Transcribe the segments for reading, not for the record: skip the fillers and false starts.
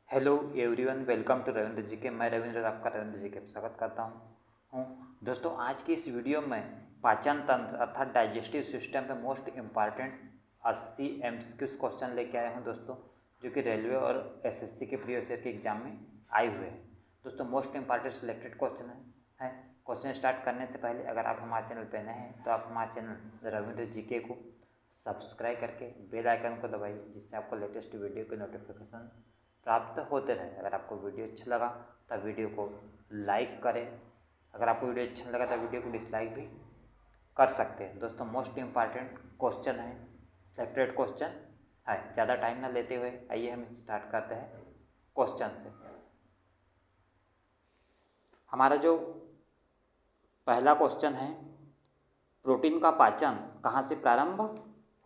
Hello everyone, welcome to Ravindra G K. मैं रविंद्र, आपका Ravindra G के स्वागत करता हूँ दोस्तों। आज की इस वीडियो में पाचन तंत्र अर्थात डाइजेस्टिव सिस्टम पे मोस्ट इम्पॉर्टेंट 80 एमसीक्यूज क्वेश्चन लेके आया हूँ दोस्तों, जो कि रेलवे और एसएससी के प्रीवियस ईयर के एग्जाम में आए हुए हैं दोस्तों। मोस्ट इम्पॉर्टेंट सिलेक्टेड क्वेश्चन है। क्वेश्चन स्टार्ट करने से पहले अगर आप हमारे चैनल पर नए हैं तो आप हमारे चैनल रविंद्र जी के को सब्सक्राइब करके बेल आइकन को दबाइए, जिससे आपको लेटेस्ट वीडियो के नोटिफिकेशन प्राप्त होते रहे। अगर आपको वीडियो अच्छा लगा तो वीडियो को लाइक करें। अगर आपको वीडियो अच्छा लगा तो वीडियो को डिसलाइक भी कर सकते हैं दोस्तों। मोस्ट इम्पॉर्टेंट क्वेश्चन है, सिलेक्टेड क्वेश्चन है। ज़्यादा टाइम ना लेते हुए आइए हम स्टार्ट करते हैं क्वेश्चन से। हमारा जो पहला क्वेश्चन है, प्रोटीन का पाचन कहाँ से प्रारंभ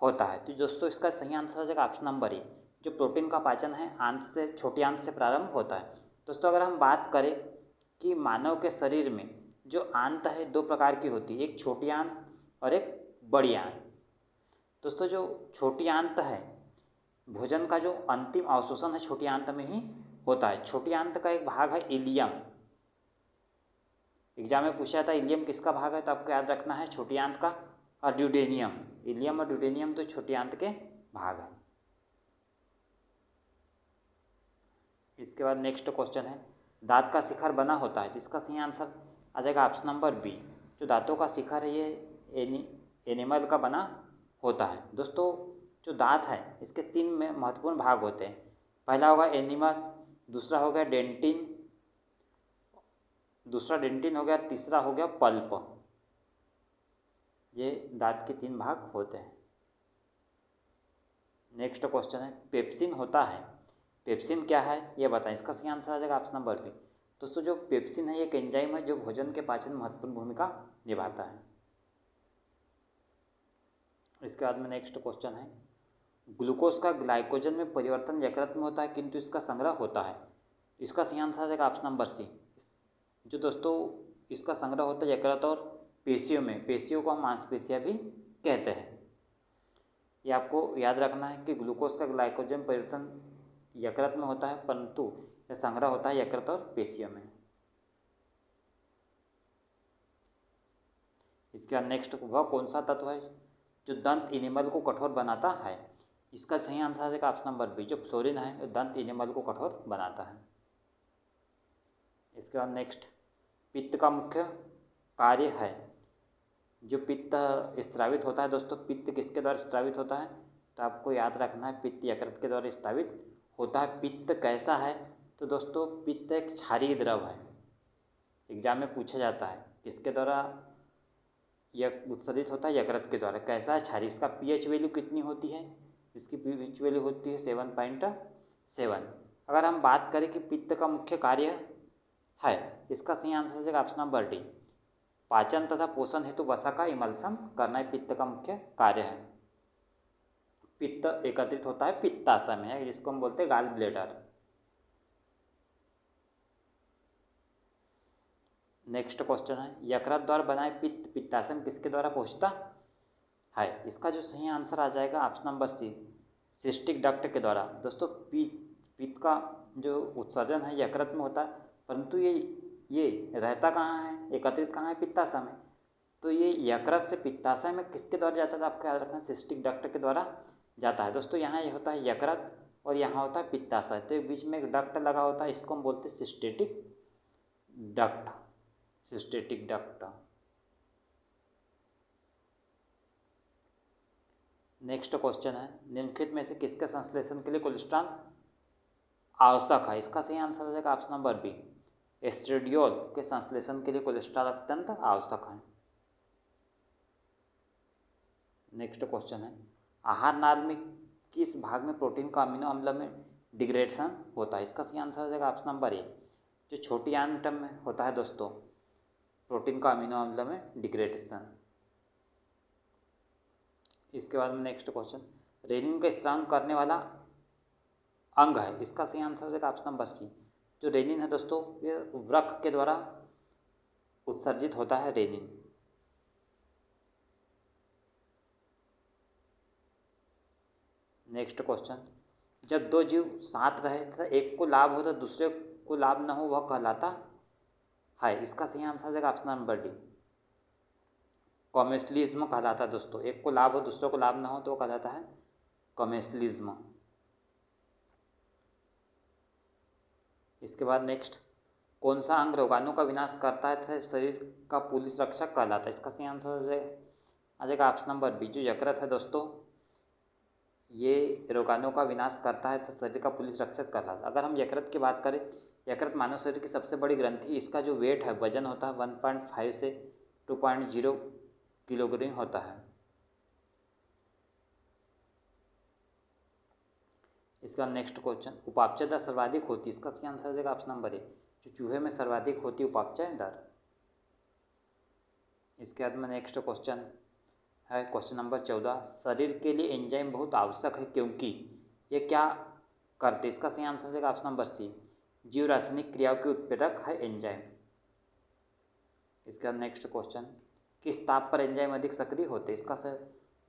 होता है? तो दोस्तों इसका सही आंसर हो जाएगा ऑप्शन नंबर ए। जो प्रोटीन का पाचन है आंत से, छोटी आंत से प्रारंभ होता है दोस्तों। अगर हम बात करें कि मानव के शरीर में जो आंत है दो प्रकार की होती है, एक छोटी आंत और एक बड़ी आंत दोस्तों। जो छोटी आंत है, भोजन का जो अंतिम अवशोषण है छोटी आंत में ही होता है। छोटी आंत का एक भाग है इलियम। एग्जाम में पूछा था इलियम किसका भाग है, तो आपको याद रखना है छोटी आंत का। और ड्यूडेनियम, इलियम और ड्यूडेनियम तो छोटी आंत के भाग हैं। इसके बाद नेक्स्ट क्वेश्चन है, दांत का शिखर बना होता है, तो इसका सही आंसर आ जाएगा ऑप्शन नंबर बी। जो दांतों का शिखर है ये एनिमल का बना होता है दोस्तों। जो दांत है इसके तीन में महत्वपूर्ण भाग होते हैं। पहला होगा एनिमल, दूसरा हो गया डेंटिन, हो गया, तीसरा हो गया पल्प। ये दांत के तीन भाग होते हैं। नेक्स्ट क्वेश्चन है, पेप्सिन होता है, पेप्सिन क्या है ये बताएं। इसका सही आंसर आ जाएगा ऑप्शन नंबर बी। दोस्तों जो पेप्सिन है ये एक एंजाइम है जो भोजन के पाचन में महत्वपूर्ण भूमिका निभाता है। इसके बाद में नेक्स्ट क्वेश्चन है, ग्लूकोज का ग्लाइकोजन में परिवर्तन यकृत में होता है किंतु इसका संग्रह होता है। इसका सही आंसर आ जाएगा ऑप्शन नंबर सी। जो दोस्तों इसका संग्रह होता है यकृत और पेशियों में, पेशियों को हम मांसपेशियाँ भी कहते हैं। ये आपको याद रखना है कि ग्लूकोज का ग्लाइकोजन परिवर्तन यकृत में होता है, परंतु यह संग्रह होता है यकृत और पेशियों में। इसके बाद नेक्स्ट, वह कौन सा तत्व है जो दंत इनेमल को कठोर बनाता है? इसका सही आंसर आ जाएगा ऑप्शन नंबर बी। जो फ्लोरीन है वो दंत इनेमल को कठोर बनाता है। इसके बाद नेक्स्ट, पित्त का मुख्य कार्य है। जो पित्त स्रावित होता है दोस्तों, पित्त किसके द्वारा स्रावित होता है? तो आपको याद रखना है पित्त यकृत के द्वारा स्रावित होता है। पित्त कैसा है? तो दोस्तों पित्त एक क्षारीय द्रव है। एग्जाम में पूछा जाता है किसके द्वारा यह उत्सर्जित होता है? यकृत के द्वारा। कैसा है? क्षारीय। इसका पीएच वैल्यू कितनी होती है? इसकी पीएच वैल्यू होती है 7.7। अगर हम बात करें कि पित्त का मुख्य कार्य है, इसका सही आंसर हो जाएगा ऑप्शन नंबर डी। पाचन तथा पोषण हेतु वसा का इमल्सन करना ही पित्त का मुख्य कार्य है। पित्त एकत्रित होता है पित्ताशय में, जिसको हम बोलते हैं गाल ब्लेडर। नेक्स्ट क्वेश्चन है, यकृत द्वारा बनाए पित्त पित्ताशय में किसके द्वारा पहुंचता है? इसका जो सही आंसर आ जाएगा option number C, cystic duct के द्वारा। दोस्तों पित्त का जो उत्सर्जन है यकृत में होता है, परंतु ये रहता कहाँ है, एकत्रित कहाँ है? पित्ताशय में। तो ये यकृत से पित्ताशय में किसके द्वारा जाता है? आपको याद रखना है सिस्टिक डक्ट के द्वारा जाता है दोस्तों। यहाँ ये होता है यकृत और यहाँ होता है पित्ताशय, तो एक बीच में एक डक्ट लगा होता है, इसको हम बोलते हैं सिस्टेटिक डक्ट। सिस्टेटिक डक्ट। नेक्स्ट क्वेश्चन है, निम्नलिखित में से किसके संश्लेषण के लिए कोलेस्ट्रॉल आवश्यक है? इसका सही आंसर हो जाएगा ऑप्शन नंबर बी। एस्ट्रेडियोल के संश्लेषण के लिए कोलेस्ट्रॉल अत्यंत आवश्यक है। नेक्स्ट क्वेश्चन है, आहार नाल में किस भाग में प्रोटीन का अमीनो अम्ल में डिग्रेडेशन होता है? इसका सही आंसर हो जाएगा ऑप्शन नंबर ए। जो छोटी आंत में होता है दोस्तों प्रोटीन का अमीनो अम्ल में डिग्रेडेशन। इसके बाद में नेक्स्ट क्वेश्चन, रेनिन का स्त्राव करने वाला अंग है। इसका सही आंसर हो जाएगा ऑप्शन नंबर सी। जो रेनिन है दोस्तों ये वृक्क के द्वारा उत्सर्जित होता है रेनिन। नेक्स्ट क्वेश्चन, जब दो जीव साथ रहे तथा एक को लाभ हो तो दूसरे को लाभ न हो वह कहलाता है। इसका सही आंसर हो जाएगा ऑप्शन नंबर डी, कॉमेर्शलिज्म कहलाता है दोस्तों। एक को लाभ हो दूसरे को लाभ न हो तो वो कहलाता है कॉमेर्शलिज्म। इसके बाद नेक्स्ट, कौन सा अंग रोगाणु का विनाश करता है तथा शरीर का पुलिस रक्षक कहलाता है? इसका सही आंसर आ जाएगा ऑप्शन नंबर बी, जो यकृत है दोस्तों, ये रोगाणु का विनाश करता है तो शरीर का पुलिस रक्षक कहलाता है। अगर हम यकृत की बात करें, यकृत मानव शरीर की सबसे बड़ी ग्रंथि, इसका जो वेट है, वजन होता है 1.5 से 2.0 किलोग्राम होता है। इसका नेक्स्ट क्वेश्चन, उपापचय दर सर्वाधिक होती है? इसका सही आंसर हो जाएगा ऑप्शन नंबर ए, जो चूहे में सर्वाधिक होती है उपापचय दर। इसके बाद में नेक्स्ट क्वेश्चन है क्वेश्चन नंबर 14, शरीर के लिए एंजाइम बहुत आवश्यक है क्योंकि ये क्या करते? इसका सही आंसर हो जाएगा ऑप्शन नंबर सी, जीव रासायनिक क्रियाओं के उत्प्रेरक है एंजाइम। इसके बाद नेक्स्ट क्वेश्चन, किस ताप पर एंजाइम अधिक सक्रिय होते हैं? इसका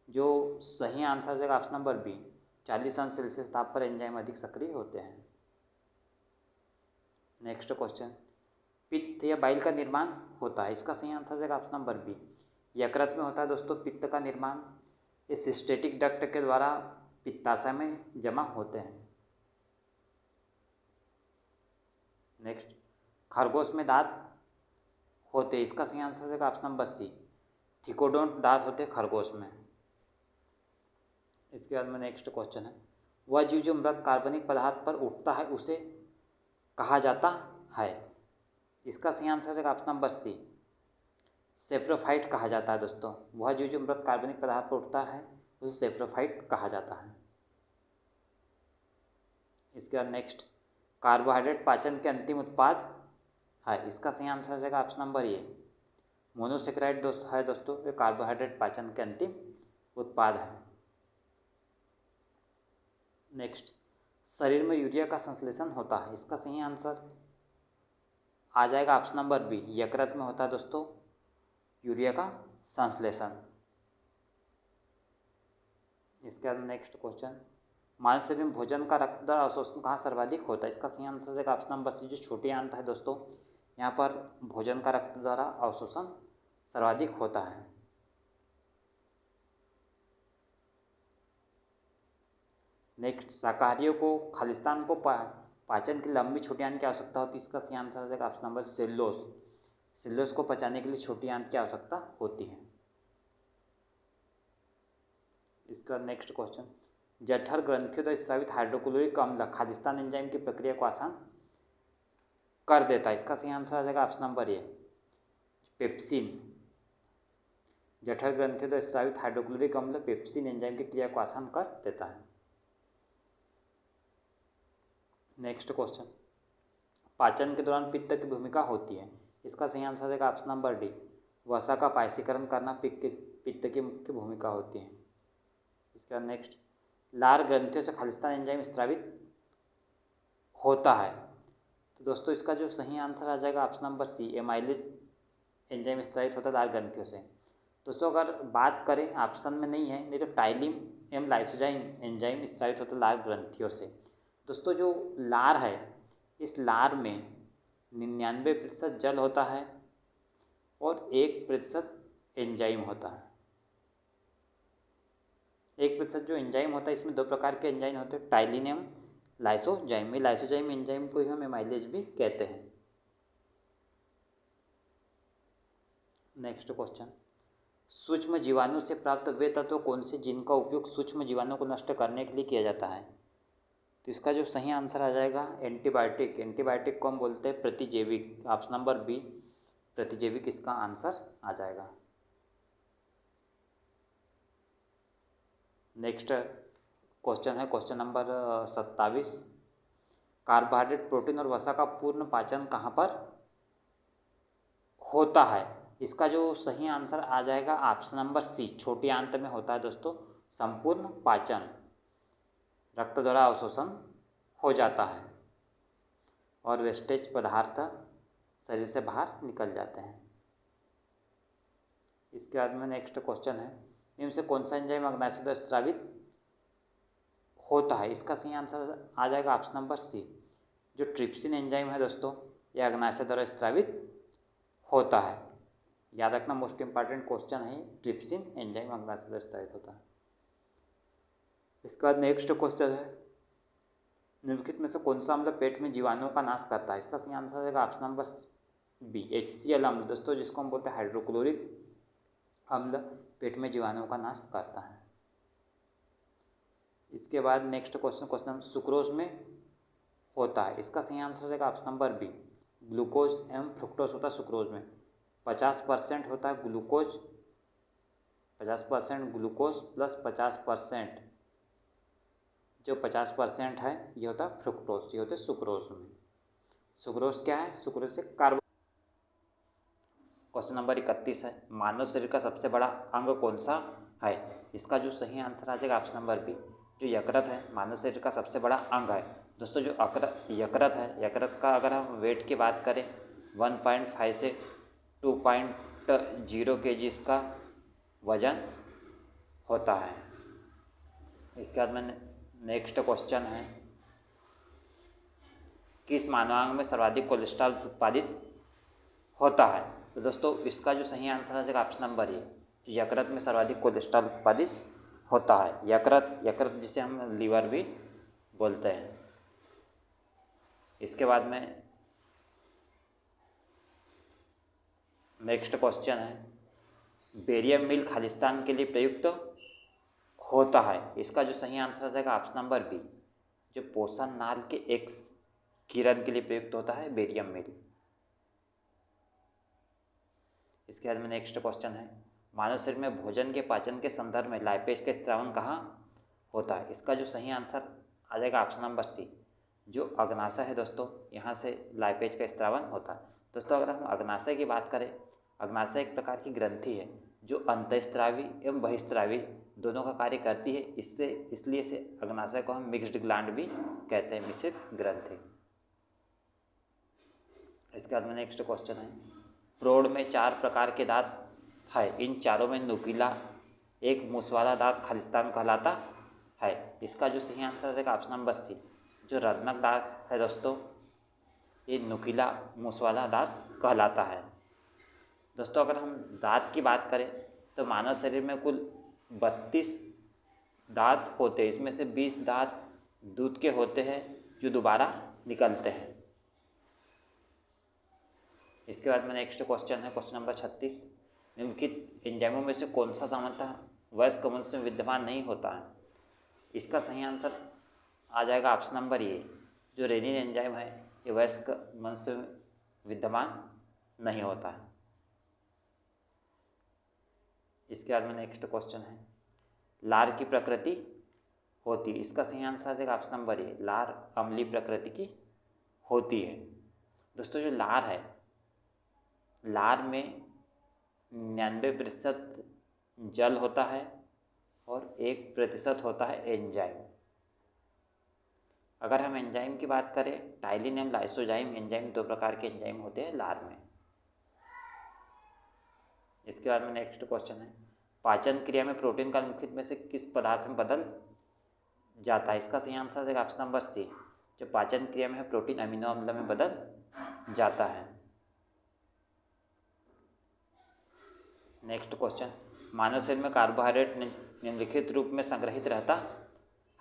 जो सही आंसर हो जाएगा ऑप्शन नंबर बी, 40° ताप पर एंजाइम अधिक सक्रिय होते हैं। नेक्स्ट क्वेश्चन, पित्त या बाइल का निर्माण होता है? इसका सही आंसर हो जाएगा ऑप्शन नंबर बी, यकृत में होता है दोस्तों पित्त का निर्माण। ये सिस्टेटिक डक्ट के द्वारा पित्ताशय में जमा होते हैं। नेक्स्ट, खरगोश में दांत होते हैं? इसका सही आंसर हो जाएगा ऑप्शन नंबर सी, थिकोडोंट दांत होते हैं खरगोश में। इसके बाद में नेक्स्ट क्वेश्चन है, वह जीव जो मृत कार्बनिक पदार्थ पर उठता है उसे कहा जाता है? इसका सही आंसर हो जाएगा ऑप्शन नंबर सी, सेप्रोफाइट कहा जाता है दोस्तों। वह जीव जो मृत कार्बनिक पदार्थ पर उठता है उसे सेप्रोफाइट कहा जाता है। इसके बाद नेक्स्ट, कार्बोहाइड्रेट पाचन के अंतिम उत्पाद है? इसका सही आंसर हो जाएगा ऑप्शन नंबर ए, मोनोसेक्राइड है दोस्तों, ये कार्बोहाइड्रेट पाचन के अंतिम उत्पाद है। नेक्स्ट, शरीर में यूरिया का संश्लेषण होता है? इसका सही आंसर आ जाएगा ऑप्शन नंबर बी, यकृत में होता है दोस्तों यूरिया का संश्लेषण। इसके बाद नेक्स्ट क्वेश्चन, मानव शरीर में भोजन का रक्त द्वारा अवशोषण कहाँ सर्वाधिक होता है? इसका सही आंसर हो जाएगा ऑप्शन नंबर सी, जो छोटी आंत है दोस्तों, यहाँ पर भोजन का रक्त द्वारा अवशोषण सर्वाधिक होता है। नेक्स्ट, शाकाहारियों को खालिस्तान को पाचन की लंबी छोटी आंत की आवश्यकता होती है? इसका सही आंसर हो जाएगा ऑप्शन नंबर सेल्यूलोज। सेल्यूलोज को पचाने के लिए छोटी आंत की आवश्यकता होती है। इसका नेक्स्ट क्वेश्चन, जठर ग्रंथियों द्वारा स्रावित हाइड्रोक्लोरिक अम्ल खालिस्तान एंजाइम की प्रक्रिया को आसान कर देता है? इसका सही आंसर आ जाएगा ऑप्शन नंबर ए, पेप्सिन। जठर ग्रंथियों द्वारा स्रावित हाइड्रोक्लोरिक अम्ल पेप्सिन एंजाइम की क्रिया को आसान कर देता है। नेक्स्ट क्वेश्चन, पाचन के दौरान पित्त की भूमिका होती है? इसका सही आंसर है ऑप्शन नंबर डी, वसा का पायसीकरण करना पित्त की मुख्य भूमिका होती है। इसके बाद नेक्स्ट, लार ग्रंथियों से खालिस्तान एंजाइम स्रावित होता है? तो दोस्तों इसका जो सही आंसर आ जाएगा option number C, amylase enzyme स्रावित होता है लार ग्रंथियों से। दोस्तों अगर बात करें, ऑप्शन में नहीं है, नहीं तो टाइलिम एम लाइसोजाइम एंजाइम स्रावित होता है लार ग्रंथियों से। दोस्तों जो लार है, इस लार में 99% जल होता है और 1% एंजाइम होता है। 1% जो एंजाइम होता है, इसमें 2 प्रकार के एंजाइम होते हैं, टाइलिन एवं लाइसोजाइम। लाइसोजाइम एंजाइम को ही हम एमाइलेज भी कहते हैं। नेक्स्ट क्वेश्चन, सूक्ष्म जीवाणु से प्राप्त वे तत्व कौन से जिनका उपयोग सूक्ष्म जीवाणु को नष्ट करने के लिए किया जाता है? तो इसका जो सही आंसर आ जाएगा एंटीबायोटिक। एंटीबायोटिक को हम बोलते हैं प्रतिजैविक। ऑप्शन नंबर बी, प्रतिजैविक इसका आंसर आ जाएगा। नेक्स्ट क्वेश्चन है क्वेश्चन नंबर 27, कार्बोहाइड्रेट प्रोटीन और वसा का पूर्ण पाचन कहाँ पर होता है? इसका जो सही आंसर आ जाएगा ऑप्शन नंबर सी, छोटी आंत में होता है दोस्तों संपूर्ण पाचन। रक्त द्वारा अवशोषण हो जाता है और वेस्टेज पदार्थ शरीर से बाहर निकल जाते हैं। इसके बाद में नेक्स्ट क्वेश्चन है, इनमें से कौन सा एंजाइम अग्नाशय द्वारा स्रावित होता है। इसका सही आंसर आ जाएगा ऑप्शन नंबर सी। जो ट्रिप्सिन एंजाइम है दोस्तों, यह अग्नाशय द्वारा स्रावित होता है। याद रखना, मोस्ट इंपॉर्टेंट क्वेश्चन है, ट्रिप्सिन एंजाइम अग्नाशय द्वारा स्रावित होता है। इसके बाद नेक्स्ट क्वेश्चन है, निम्नलिखित में से कौन सा अम्ल पेट में जीवाणुओं का नाश करता है? इसका सही आंसर आ जाएगा ऑप्शन नंबर बी, HCl अम्ल दोस्तों, जिसको हम बोलते हैं हाइड्रोक्लोरिक अम्ल, पेट में जीवाणुओं का नाश करता है। इसके बाद नेक्स्ट क्वेश्चन नंबर, सुक्रोज में होता है। इसका सही आंसर रहेगा ऑप्शन नंबर बी, ग्लूकोज एवं फ्रुक्टोज होता है सुक्रोज में। 50% होता है ग्लूकोज, 50% ग्लूकोज प्लस 50%, जो 50% है ये होता है फ्रुक्टोज, ये होते हैं सुक्रोज में। सुक्रोज क्या है? सुक्रोज से कार्बो। क्वेश्चन नंबर 31 है, मानव शरीर का सबसे बड़ा अंग कौन सा है? इसका जो सही आंसर आ जाएगा ऑप्शन नंबर बी, जो यकृत है, मानव शरीर का सबसे बड़ा अंग है। दोस्तों जो यकृत है, यकृत का अगर हम वेट की बात करें 1.5 से 2.0 kg इसका वजन होता है। इसके बाद में नेक्स्ट क्वेश्चन है, किस मानवांग में सर्वाधिक कोलेस्ट्रॉल उत्पादित होता है? तो दोस्तों इसका जो सही आंसर आ जाएगा ऑप्शन नंबर ए, जो यकृत में सर्वाधिक कोलेस्ट्रॉल उत्पादित होता है। यकृत जिसे हम लीवर भी बोलते हैं। इसके बाद में नेक्स्ट क्वेश्चन है, बेरियम मिल खालिस्तान के लिए प्रयुक्त होता है। इसका जो सही आंसर आ जाएगा ऑप्शन नंबर बी, जो पोषण नाल के एक्स किरण के लिए प्रयुक्त होता है बेरियम मिल। इसके बाद में नेक्स्ट क्वेश्चन है, मानव शरीर में भोजन के पाचन के संदर्भ में लाइपेज का स्त्रावन कहाँ होता है? इसका जो सही आंसर आ जाएगा ऑप्शन नंबर सी, जो अग्नाशय है दोस्तों, यहाँ से लाइपेज का स्त्रावन होता है। दोस्तों अगर हम अग्नाशय की बात करें, अग्नाशय एक प्रकार की ग्रंथि है जो अंतःस्रावी एवं बहिस्रावी दोनों का कार्य करती है। इसलिए इसे अग्नाशय को हम मिक्स्ड ग्लैंड भी कहते हैं, मिश्रित ग्रंथि। इसके बाद में नेक्स्ट क्वेश्चन है, प्रौढ़ में 4 प्रकार के दांत है, इन चारों में नुकीला एक मूसवाला दांत खालिस्तान कहलाता है। इसका जो सही आंसर है ऑप्शन नंबर सी, जो रत्नक दांत है दोस्तों, ये नुकीला मूसवाला दांत कहलाता है। दोस्तों अगर हम दांत की बात करें तो मानव शरीर में कुल 32 दांत होते हैं, इसमें से 20 दांत दूध के होते हैं जो दोबारा निकलते हैं। इसके बाद में नेक्स्ट क्वेश्चन है, क्वेश्चन नंबर 36, निम्नलिखित एंजाइमों में से कौन सा सामान्यतः वयस्क मनुष्य में विद्यमान नहीं होता है? इसका सही आंसर आ जाएगा ऑप्शन नंबर ए, जो रेनिन एंजाइम है, ये वयस्क मनुष्य में विद्यमान नहीं होता है। इसके बाद में नेक्स्ट क्वेश्चन है, लार की प्रकृति होती है। इसका सही आंसर आ जाएगा ऑप्शन नंबर ए, लार अम्लीय प्रकृति की होती है। दोस्तों जो लार है, लार में 99% जल होता है और 1% होता है एंजाइम। अगर हम एंजाइम की बात करें, टाइलिन एवं लाइसोजाइम एंजाइम 2 प्रकार के एंजाइम होते हैं लार में। इसके बाद में नेक्स्ट क्वेश्चन है, पाचन क्रिया में प्रोटीन का निम्नलिखित में से किस पदार्थ में बदल जाता है? इसका सही आंसर है ऑप्शन नंबर सी, जो पाचन क्रिया में है प्रोटीन अमीनो अम्ल में बदल जाता है। नेक्स्ट क्वेश्चन, मानव शरीर में कार्बोहाइड्रेट निम्नलिखित रूप में संग्रहित रहता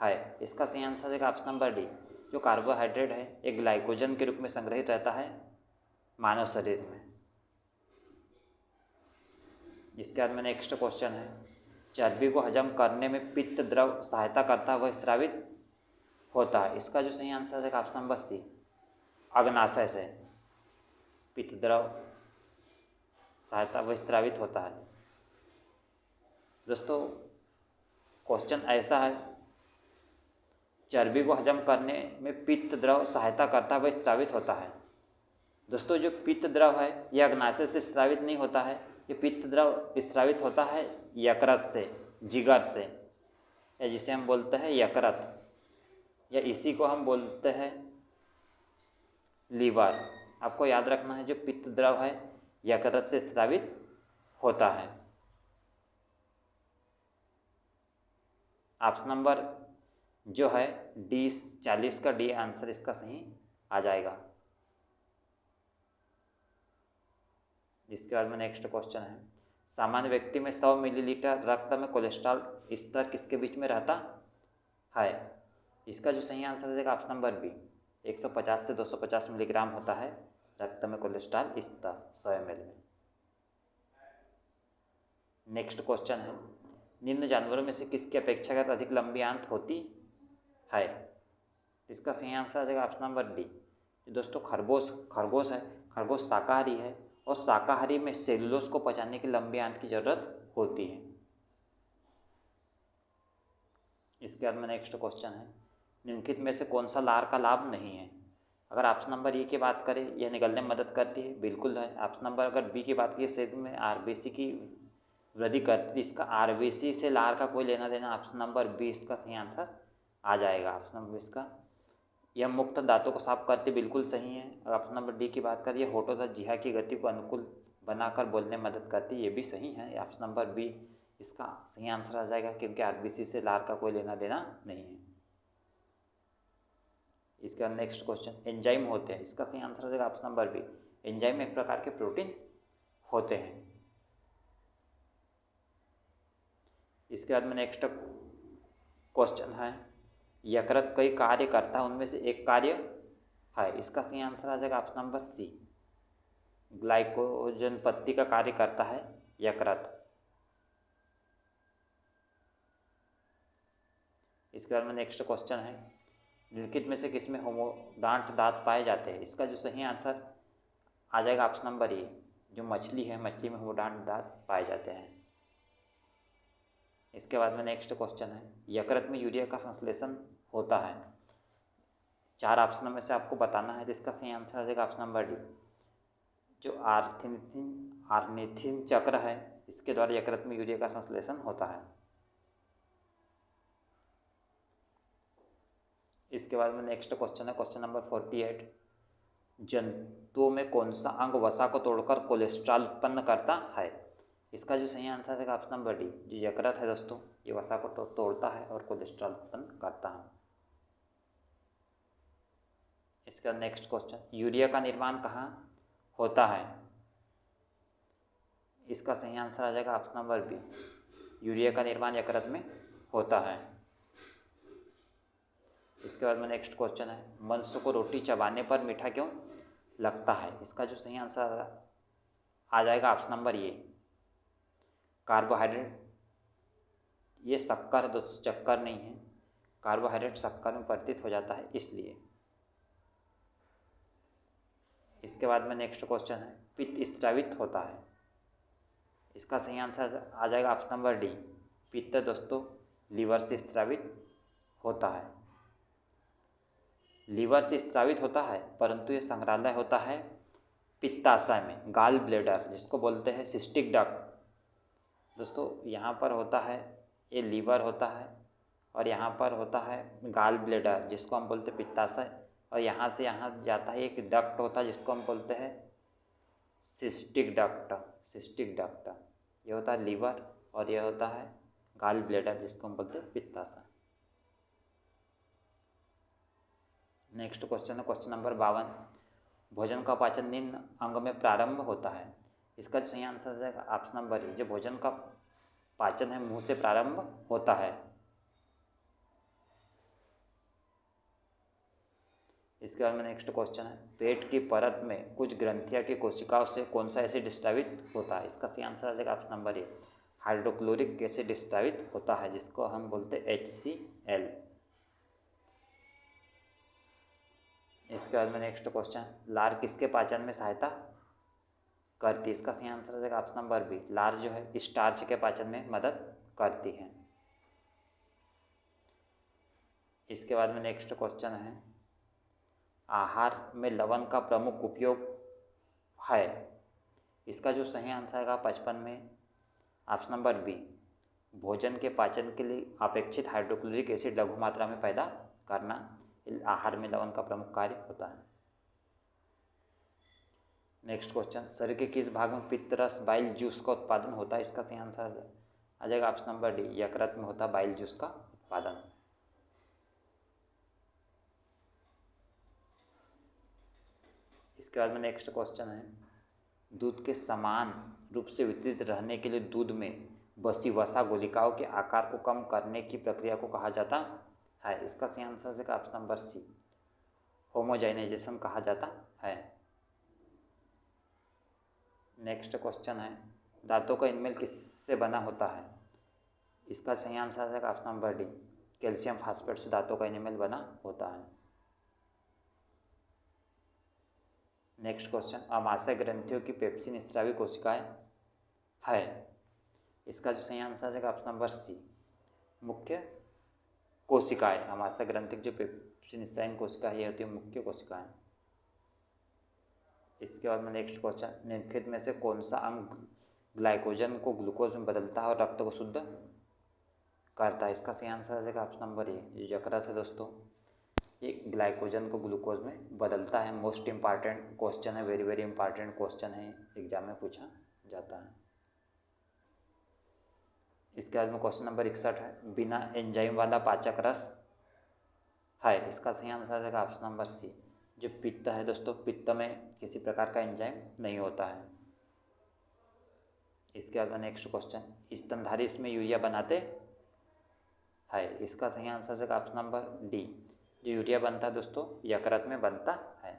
है। इसका सही आंसर है ऑप्शन नंबर डी, जो कार्बोहाइड्रेट है एक ग्लाइकोजन के रूप में संग्रहित रहता है मानव शरीर में। इसके बाद में नेक्स्ट क्वेश्चन है, चर्बी को हजम करने में पित्त द्रव सहायता करता है, वह स्रावित होता है। इसका जो सही आंसर है ऑप्शन नंबर सी, अग्नाशय से पित्त द्रव सहायता वह स्रावित होता है। दोस्तों क्वेश्चन ऐसा है, चर्बी को हजम करने में पित्त द्रव सहायता करता है, वह स्रावित होता है। दोस्तों जो पित्त द्रव है यह अग्नाशय से स्रावित नहीं होता है, ये पित्त द्रव स्रावित होता है यकृत से, जिगर से, या जिसे हम बोलते हैं यकृत, या इसी को हम बोलते हैं लीवर। आपको याद रखना है, जो पित्त द्रव है यकृत से स्रावित होता है। ऑप्शन नंबर जो है डी 40 का डी आंसर इसका सही आ जाएगा। इसके बाद में नेक्स्ट क्वेश्चन है, सामान्य व्यक्ति में 100 मिलीलीटर रक्त में कोलेस्ट्रॉल स्तर किसके बीच में रहता है? इसका जो सही आंसर है ऑप्शन नंबर बी, 150 से 250 मिलीग्राम होता है रक्त में कोलेस्ट्रॉल स्तर 100 ml में। नेक्स्ट क्वेश्चन है, निम्न जानवरों में से किसकी अपेक्षाकृत अधिक लंबी आंत होती है? इसका सही आंसर है ऑप्शन नंबर डी। दोस्तों खरगोश है, खरगोश शाकाहारी है और शाकाहारी में सेलुलोज को पचाने की लंबी आंत की जरूरत होती है। इसके बाद में नेक्स्ट क्वेश्चन है, निम्नलिखित में से कौन सा लार का लाभ नहीं है? अगर ऑप्शन नंबर ए की बात करें, यह निगलने में मदद करती है, बिल्कुल है। ऑप्शन नंबर अगर बी की बात की, शरीर में आरबीसी की वृद्धि करती है, इसका आरबीसी से लार का कोई लेना देना, ऑप्शन नंबर बी इसका सही आंसर आ जाएगा। ऑप्शन नंबर इसका, यह मुक्त दांतों को साफ करती, बिल्कुल सही है। अगर ऑप्शन नंबर डी की बात करिए, होठों तथा जिह्वा की गति को अनुकूल बनाकर बोलने में मदद करती है, ये भी सही है। ऑप्शन नंबर बी इसका सही आंसर आ जाएगा, क्योंकि आरबीसी से लार का कोई लेना देना नहीं है। इसका नेक्स्ट क्वेश्चन, एंजाइम होते हैं, इसका सही आंसर आ जाएगा ऑप्शन नंबर बी। एंजाइम एक प्रकार के प्रोटीन होते हैं। इसके बाद में नेक्स्ट क्वेश्चन है, यकृत कई कार्य करता है, उनमें से एक कार्य है, इसका सही आंसर आ जाएगा ऑप्शन नंबर सी, ग्लाइकोजन पत्ती का कार्य करता है यकृत। इसके बाद में नेक्स्ट क्वेश्चन है, निम्नलिखित में से किसमें होमोडॉन्ट दांत पाए जाते हैं? इसका जो सही आंसर आ जाएगा ऑप्शन नंबर ए, जो मछली है, मछली में होमोडॉन्ट दांत पाए जाते हैं। इसके बाद में नेक्स्ट क्वेश्चन है, यकृत में यूरिया का संश्लेषण होता है। 4 ऑप्शनों में से आपको बताना है, जिसका सही आंसर आ जाएगा ऑप्शन नंबर डी, जो आर्निथिन चक्र है, इसके द्वारा यकृत में यूरिया का संश्लेषण होता है। इसके बाद में नेक्स्ट क्वेश्चन है, क्वेश्चन नंबर 48, जंतुओं में कौन सा अंग वसा को तोड़कर कोलेस्ट्रॉल उत्पन्न करता है? इसका जो सही आंसर है ऑप्शन नंबर डी, जो यकृत है दोस्तों, ये वसा को तोड़ता है और कोलेस्ट्रॉल उत्पन्न करता है। इसका नेक्स्ट क्वेश्चन, यूरिया का निर्माण कहाँ होता है? इसका सही आंसर आ जाएगा ऑप्शन नंबर बी, यूरिया का निर्माण यकृत में होता है। इसके बाद में नेक्स्ट क्वेश्चन है, मनुष्य को रोटी चबाने पर मीठा क्यों लगता है? इसका जो सही आंसर आ जाएगा ऑप्शन नंबर ए, कार्बोहाइड्रेट, ये शक्कर है दोस्तों, चक्कर नहीं है, कार्बोहाइड्रेट शक्कर में परिवर्तित हो जाता है इसलिए। इसके बाद में नेक्स्ट क्वेश्चन है, पित्त स्रावित होता है, इसका सही आंसर आ जाएगा ऑप्शन नंबर डी, पित्त दोस्तों लीवर से स्रावित होता है। लीवर से स्रावित होता है, परंतु ये संग्रहालय होता है पित्ताशय में, गाल ब्लेडर जिसको बोलते हैं सिस्टिक डक्ट दोस्तों, यहाँ पर होता है ये लीवर होता है और यहाँ पर होता है गाल ब्लेडर जिसको हम बोलते हैं पित्ताशय, और यहाँ से यहाँ जाता है एक डक्ट होता है जिसको हम बोलते हैं सिस्टिक डक्ट। सिस्टिक डक्ट ये होता है लीवर और ये होता है गाल ब्लेडर जिसको हम बोलते हैं पित्ताशय। नेक्स्ट क्वेश्चन है क्वेश्चन नंबर 52, भोजन का पाचन निम्न अंग में प्रारंभ होता है। इसका सही आंसर है ऑप्शन नंबर ए, जो भोजन का पाचन है मुंह से प्रारंभ होता है। इसके बाद में नेक्स्ट क्वेश्चन है, पेट की परत में कुछ ग्रंथियां की कोशिकाओं से कौन सा एसिड स्रावित होता है। इसका सही आंसर आ जाएगा option number A, hydrochloric acid स्रावित होता है जिसको हम बोलते हैं HCl। इसके बाद में नेक्स्ट क्वेश्चन, लार किसके पाचन में सहायता करती है। इसका सही आंसर आ जाएगा ऑप्शन नंबर बी, लार जो है स्टार्च के पाचन में मदद करती है। इसके बाद में नेक्स्ट क्वेश्चन है, आहार में लवण का प्रमुख उपयोग है। इसका जो सही आंसर आएगा 55 में ऑप्शन नंबर बी, भोजन के पाचन के लिए अपेक्षित हाइड्रोक्लोरिक एसिड लघु मात्रा में पैदा करना आहार में लवण का प्रमुख कार्य होता है। नेक्स्ट क्वेश्चन, शरीर के किस भाग में पित्त रस बाइल जूस का उत्पादन होता है। इसका सही आंसर आ जाएगा ऑप्शन नंबर डी, यकृत में होता है बाइल जूस का उत्पादन। इसके बाद में नेक्स्ट क्वेश्चन है, दूध के समान रूप से वितरित रहने के लिए दूध में बसी वसा गुलिकाओं के आकार को कम करने की प्रक्रिया को कहा जाता है। इसका सही आंसर है ऑप्शन नंबर सी, होमोजाइनाइजेशन कहा जाता है। नेक्स्ट क्वेश्चन है, दांतों का इनमेल किससे बना होता है? इसका सही आंसर है option number D, calcium phosphate से दांतों का इनमेल बना होता है। नेक्स्ट क्वेश्चन, आमाशय ग्रंथियों की पेप्सिन स्रावी कोशिकाएं है। इसका जो सही आंसर है ऑप्शन नंबर सी, मुख्य कोशिकाएं। आमाशय ग्रंथि की जो पेप्सिन स्रावी कोशिका ये होती है मुख्य कोशिकाएं। इसके बाद में नेक्स्ट क्वेश्चन, निम्नलिखित में से कौन सा अंग ग्लाइकोजन को ग्लूकोज में बदलता है और रक्त को शुद्ध करता है? इसका सही आंसर है ऑप्शन नंबर ए, यकृत है दोस्तों, ये ग्लाइकोजन को ग्लूकोज में बदलता है। मोस्ट इम्पॉर्टेंट क्वेश्चन है, वेरी वेरी इंपॉर्टेंट क्वेश्चन है, एग्जाम में पूछा जाता है। इसके बाद में क्वेश्चन नंबर 61 है, बिना एंजाइम वाला पाचक रस है। इसका सही आंसर है ऑप्शन नंबर सी, जो पित्त है दोस्तों, पित्त में किसी प्रकार का एंजाइम नहीं होता है। इसके बाद में नेक्स्ट क्वेश्चन, स्तनधारी इसमें यूरिया बनाते है। इसका सही आंसर है ऑप्शन नंबर डी, जो यूरिया बनता है दोस्तों यकृत में बनता है।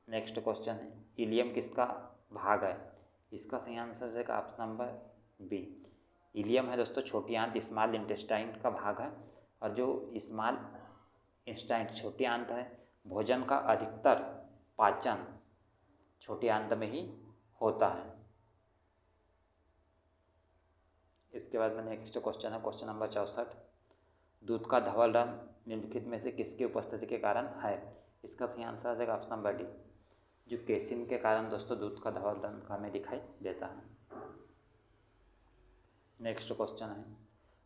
नेक्स्ट क्वेश्चन है, इलियम किसका भाग है? इसका सही आंसर है ऑप्शन नंबर बी, इलियम है दोस्तों छोटी आंत स्मॉल इंटेस्टाइन का भाग है। और जो स्मॉल इंटेस्टाइन छोटी आंत है, भोजन का अधिकतर पाचन छोटी आंत में ही होता है। इसके बाद में नेक्स्ट क्वेश्चन है क्वेश्चन नंबर 64, दूध का धवल रंग निम्नलिखित में से किसकी उपस्थिति के कारण है? इसका सही आंसर है ऑप्शन नंबर डी, जो केसिन के कारण दोस्तों दूध का धवल रंग हमें दिखाई देता है। नेक्स्ट क्वेश्चन है,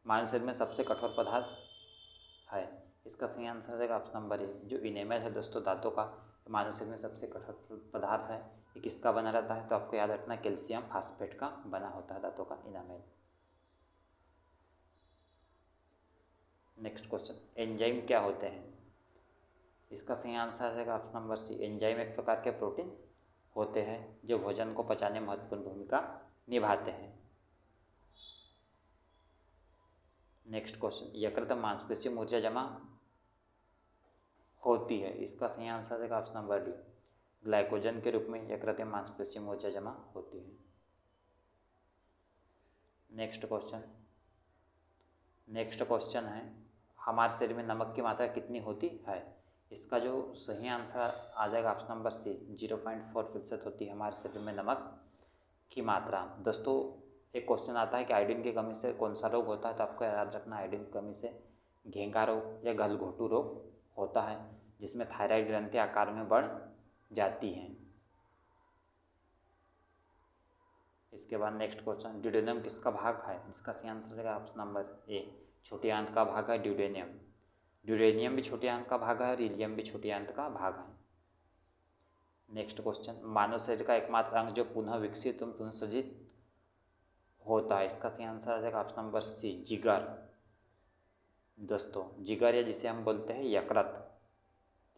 मानव शरीर में सबसे कठोर पदार्थ है। इसका सही आंसर है ऑप्शन नंबर ए, जो इनेमल है दोस्तों दांतों का, मानव शरीर में सबसे कठोर पदार्थ है। ये किसका बना रहता है? तो आपको याद रखना कैल्शियम फास्फेट का बना होता है दांतों का इनामेल। नेक्स्ट क्वेश्चन, एंजाइम क्या होते हैं? इसका सही आंसर है ऑप्शन नंबर सी, एंजाइम एक प्रकार के प्रोटीन होते हैं जो भोजन को पचाने में महत्वपूर्ण भूमिका निभाते हैं। नेक्स्ट क्वेश्चन, यकृत मांसपेशी में ऊर्जा जमा होती है। इसका सही आंसर है ऑप्शन नंबर डी, ग्लाइकोजन के रूप में यकृत मांसपेशी में ऊर्जा जमा होती है। नेक्स्ट क्वेश्चन है, हमारे शरीर में नमक की मात्रा कितनी होती है? इसका जो सही आंसर आ जाएगा ऑप्शन नंबर सी, 0.4% होती है हमारे शरीर में नमक की मात्रा। दोस्तों एक क्वेश्चन आता है कि आयोडीन की कमी से कौन सा रोग होता है? तो आपको याद रखना आयोडीन की कमी से घेंगा रोग या गलघोटू रोग होता है, जिसमें थायराइड ग्रंथि आकार में बढ़ जाती हैं। इसके बाद नेक्स्ट क्वेश्चन, ड्यूडेनियम किसका भाग है? इसका सही आंसर है ऑप्शन नंबर ए, छोटी आंत का भाग है ड्यूडेनियम। ड्यूडेनियम भी छोटी आंत का भाग है और इलियम भी छोटी आंत का भाग है। नेक्स्ट क्वेश्चन, मानव शरीर का एकमात्र अंग जो पुनः विकसित एवं पुनः सृजित होता है। इसका सही आंसर है ऑप्शन नंबर सी, जिगर। दोस्तों जिगर या जिसे हम बोलते हैं यकृत,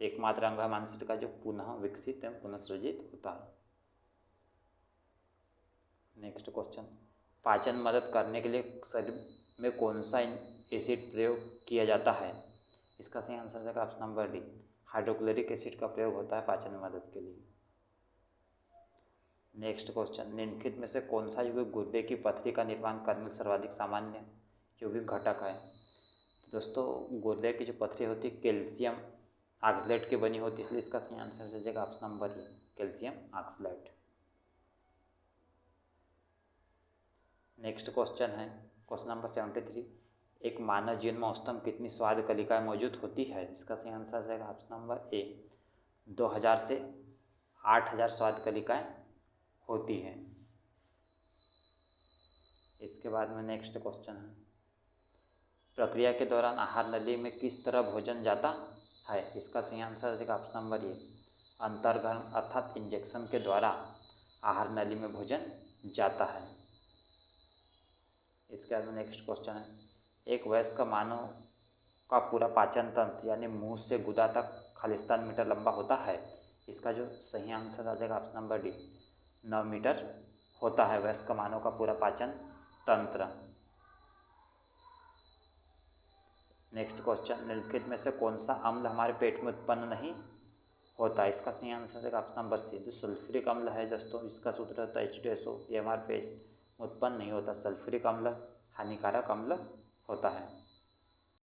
एकमात्र अंग है मानव शरीर का जो पुनः विकसित एवं पुनः सृजित होता है। नेक्स्ट क्वेश्चन, पाचन मदद करने के लिए शरीर में कौन सा एसिड प्रयोग किया जाता है? इसका सही आंसर है option number D, hydrochloric acid का प्रयोग होता है पाचन में मदद के लिए। नेक्स्ट क्वेश्चन, निम्नलिखित में से कौन सा यौगिक गुर्दे की पथरी का निर्माण करने में सर्वाधिक सामान्य यौगिक घटक है? तो दोस्तों गुर्दे की जो पथरी होती है कैल्शियम ऑक्सलेट की बनी होती है, इसलिए इसका सही आंसर हो जाएगा option number A, calcium oxalate. Next question है क्वेश्चन नंबर 73, एक मानव जीवन में औसतन कितनी स्वाद कलिकाएँ मौजूद होती है? इसका सही आंसर हो जाएगा ऑप्शन नंबर ए, 2000 से 8000 स्वाद कलिकाएँ होती हैं। इसके बाद में नेक्स्ट क्वेश्चन है, प्रक्रिया के दौरान आहार नली में किस तरह भोजन जाता है? इसका सही आंसर है ऑप्शन नंबर ए, अंतर्ग्रहण अर्थात इंजेक्शन के द्वारा आहार नली में भोजन जाता है। इसके बाद में नेक्स्ट क्वेश्चन है, एक वयस्क मानव का पूरा पाचन तंत्र यानी मुंह से गुदा तक खालिस्तान मीटर लंबा होता है। इसका जो सही आंसर आ जाएगा ऑप्शन नंबर डी, 9 मीटर होता है वयस्क मानव का पूरा पाचन तंत्र। नेक्स्ट क्वेश्चन, निम्नलिखित में से कौन सा अम्ल हमारे पेट में उत्पन्न नहीं होता है। इसका सही आंसर है ऑप्शन नंबर सी, जो सल्फ्यूरिक अम्ल है दोस्तों, इसका सूत्र होता है H2SO, ये हमारे पेट में उत्पन्न नहीं होता। सल्फ्यूरिक अम्ल हानिकारक अम्ल होता है।